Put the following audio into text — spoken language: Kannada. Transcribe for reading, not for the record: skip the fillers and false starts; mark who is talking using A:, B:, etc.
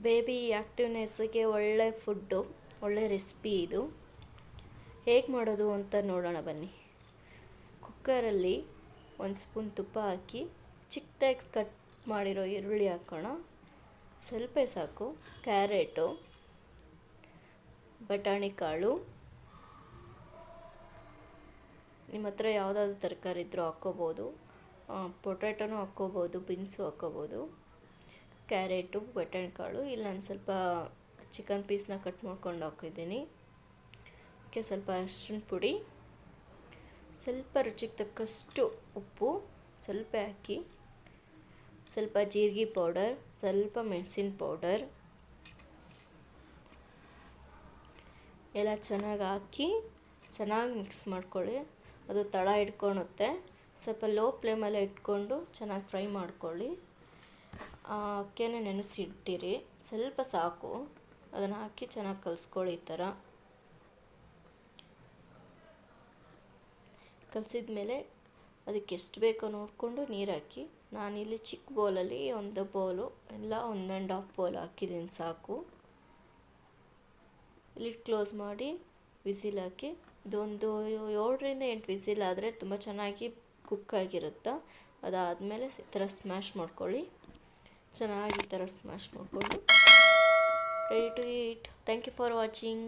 A: ಬೇಬಿ ಆ್ಯಕ್ಟಿವ್ನೆಸ್ಗೆ ಒಳ್ಳೆ ಫುಡ್ಡು, ಒಳ್ಳೆ ರೆಸಿಪಿ ಇದು. ಹೇಗೆ ಮಾಡೋದು ಅಂತ ನೋಡೋಣ ಬನ್ನಿ. ಕುಕ್ಕರಲ್ಲಿ 1 ಸ್ಪೂನ್ ತುಪ್ಪ ಹಾಕಿ ಚಿಕ್ಕದಾಗಿ ಕಟ್ ಮಾಡಿರೋ ಈರುಳ್ಳಿ ಹಾಕೋಣ. ಸ್ವಲ್ಪ ಸಾಕು. ಕ್ಯಾರೆಟು, ಬಟಾಣಿ ಕಾಳು, ನಿಮ್ಮ ಹತ್ರ ಯಾವುದಾದ್ರು ತರಕಾರಿ ಇದ್ದರೂ ಹಾಕ್ಕೋಬೋದು. ಪೊಟ್ಯಾಟೊನೂ ಹಾಕ್ಕೋಬೋದು, ಬೀನ್ಸು ಹಾಕ್ಕೋಬೋದು. ಕ್ಯಾರೆಟು, ಬಟಾಣಿ ಕಾಳು, ಇಲ್ಲಿ ನಾನು ಸ್ವಲ್ಪ ಚಿಕನ್ ಪೀಸ್ನ ಕಟ್ ಮಾಡ್ಕೊಂಡು ಹಾಕಿದ್ದೀನಿ. ಅದಕ್ಕೆ ಸ್ವಲ್ಪ ಅರಿಶಿನ ಪುಡಿ, ಸ್ವಲ್ಪ ರುಚಿಗೆ ತಕ್ಕಷ್ಟು ಉಪ್ಪು ಸ್ವಲ್ಪ ಹಾಕಿ, ಸ್ವಲ್ಪ ಜೀರಿಗೆ ಪೌಡರ್, ಸ್ವಲ್ಪ ಮೆಣಸಿನ ಪೌಡರ್ ಎಲ್ಲ ಚೆನ್ನಾಗಿ ಹಾಕಿ ಚೆನ್ನಾಗಿ ಮಿಕ್ಸ್ ಮಾಡ್ಕೊಳ್ಳಿ. ಅದು ತಳ ಹಿಡ್ಕೊಳುತ್ತೆ. ಸ್ವಲ್ಪ ಲೋ ಫ್ಲೇಮಲ್ಲೇ ಇಟ್ಕೊಂಡು ಚೆನ್ನಾಗಿ ಫ್ರೈ ಮಾಡ್ಕೊಳ್ಳಿ. ಅಕ್ಕಿನೇ ನೆನೆಸಿಟ್ಟಿರಿ, ಸ್ವಲ್ಪ ಸಾಕು. ಅದನ್ನು ಹಾಕಿ ಚೆನ್ನಾಗಿ ಕಲಿಸ್ಕೊಳ್ಳಿ. ಈ ಥರ ಕಲಿಸಿದ ಮೇಲೆ ಅದಕ್ಕೆ ಎಷ್ಟು ಬೇಕೋ ನೋಡಿಕೊಂಡು ನೀರು ಹಾಕಿ. ನಾನಿಲ್ಲಿ ಚಿಕ್ಕ ಬೌಲಲ್ಲಿ 1 ಬೌಲು ಎಲ್ಲ 1.5 ಬೌಲ್ ಹಾಕಿದ್ದೀನಿ, ಸಾಕು. ಲಿಡ್ ಕ್ಲೋಸ್ ಮಾಡಿ ವಿಸಿಲ್ ಹಾಕಿ. ಇದೊಂದು 7ರಿಂದ 8 ವಿಸಿಲ್ ಆದರೆ ತುಂಬ ಚೆನ್ನಾಗಿ ಕುಕ್ ಆಗಿರುತ್ತೆ. ಅದಾದಮೇಲೆ ಈ ಥರ ಸ್ಮ್ಯಾಶ್ ಮಾಡ್ಕೊಳ್ಳಿ. ಚೆನ್ನಾಗಿ ಈ ಥರ ಸ್ಮ್ಯಾಶ್ ಮಾಡಿಕೊಂಡು ready to eat. Thank you for watching.